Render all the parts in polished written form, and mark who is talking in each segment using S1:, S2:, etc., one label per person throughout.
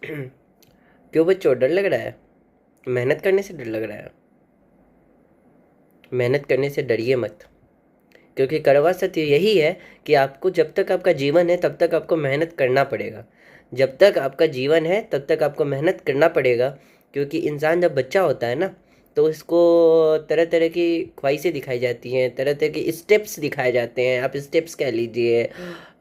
S1: क्यों बच्चों, डर लग रहा है? मेहनत करने से डर लग रहा है? मेहनत करने से डरिए मत, क्योंकि कड़वा सत्य यही है कि आपको जब तक आपका जीवन है तब तक आपको मेहनत करना पड़ेगा। जब तक आपका जीवन है तब तक आपको मेहनत करना पड़ेगा। क्योंकि इंसान जब बच्चा होता है ना, तो उसको तरह तरह की ख्वाहिशें दिखाई जाती हैं, तरह तरह के स्टेप्स दिखाए जाते हैं। आप स्टेप्स कह लीजिए,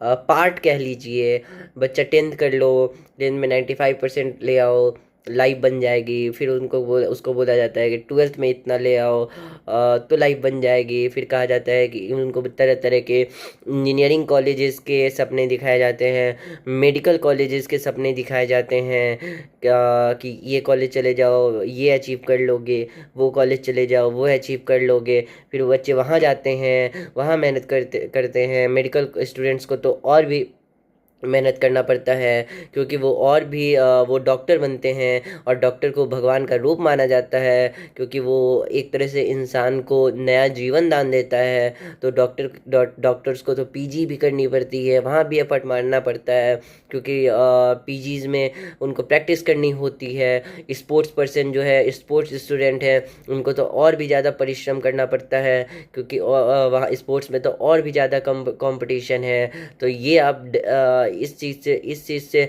S1: पार्ट कह लीजिए। बच्चा टेंथ कर लो, टेंथ में 95% ले आओ, लाइफ बन जाएगी। फिर उसको बोला जाता है कि ट्वेल्थ में इतना ले आओ, तो लाइफ बन जाएगी। फिर कहा जाता है कि उनको तरह तरह के इंजीनियरिंग कॉलेजेस के सपने दिखाए जाते हैं, मेडिकल कॉलेजेस के सपने दिखाए जाते हैं। कि ये कॉलेज चले जाओ, ये अचीव कर लोगे, वो कॉलेज चले जाओ, वो अचीव कर लोगे। फिर वो बच्चे वहाँ जाते हैं, वहाँ मेहनत करते करते हैं। मेडिकल स्टूडेंट्स को तो और भी मेहनत करना पड़ता है, क्योंकि वो और भी वो डॉक्टर बनते हैं। और डॉक्टर को भगवान का रूप माना जाता है, क्योंकि वो एक तरह से इंसान को नया जीवन दान देता है। तो डॉक्टर्स को तो पीजी भी करनी पड़ती है, वहाँ भी एफर्ट मारना पड़ता है, क्योंकि पीजीज में उनको प्रैक्टिस करनी होती है। स्पोर्ट्स पर्सन जो है, स्पोर्ट्स स्टूडेंट है, उनको तो और भी ज़्यादा परिश्रम करना पड़ता है, क्योंकि वहाँ स्पोर्ट्स में तो और भी ज़्यादा कंपटीशन है। तो ये आप इस चीज़ से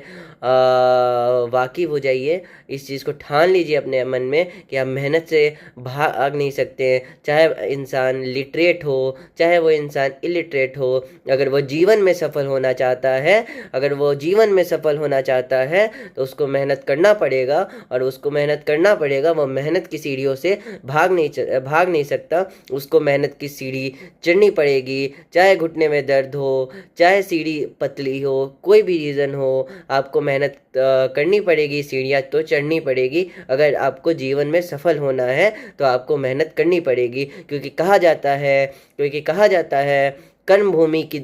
S1: वाकिफ़ हो जाइए। इस चीज़ को ठान लीजिए अपने मन में कि आप मेहनत से भाग नहीं सकते। चाहे इंसान लिटरेट हो, चाहे वो इंसान इलिटरेट हो, अगर वो जीवन में सफल होना चाहता है, अगर वो जीवन में सफल होना चाहता है, तो उसको मेहनत करना पड़ेगा। और उसको मेहनत करना पड़ेगा, वो मेहनत की सीढ़ियों से भाग नहीं सकता। उसको मेहनत की सीढ़ी चढ़नी पड़ेगी, चाहे घुटने में दर्द हो, चाहे सीढ़ी पतली हो, कोई भी रीज़न हो। आपको मेहनत करनी पड़ेगी, सीढ़ियाँ तो चढ़नी पड़ेगी। अगर आपको जीवन में सफल होना है तो आपको मेहनत करनी पड़ेगी। क्योंकि कहा जाता है कर्म भूमि की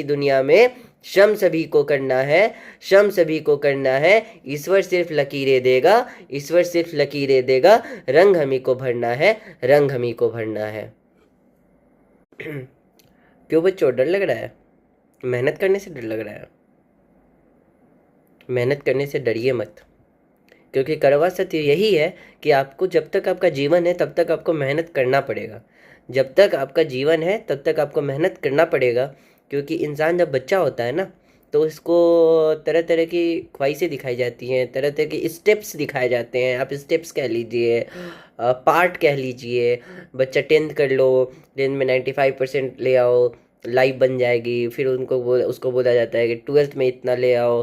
S1: दुनिया में श्रम सभी को करना है, श्रम सभी को करना है। ईश्वर सिर्फ लकीरें देगा, रंग हमी को भरना है, रंग हमी को भरना है। क्यों बच्चों, डर लग रहा है? मेहनत करने से डर लग रहा है? मेहनत करने से डरिए मत, क्योंकि कड़वा सत्य यही है कि आपको जब तक आपका जीवन है तब तक आपको मेहनत करना पड़ेगा। जब तक आपका जीवन है तब तक आपको मेहनत करना पड़ेगा। क्योंकि इंसान जब बच्चा होता है ना, तो उसको तरह तरह की ख्वाहिशें दिखाई जाती हैं, तरह तरह के स्टेप्स दिखाए जाते हैं। आप स्टेप्स कह लीजिए, पार्ट कह लीजिए। बच्चा टेंथ कर लो, टेंथ में 95% ले आओ, लाइफ बन जाएगी। फिर उसको बोला जाता है कि ट्वेल्थ में इतना ले आओ,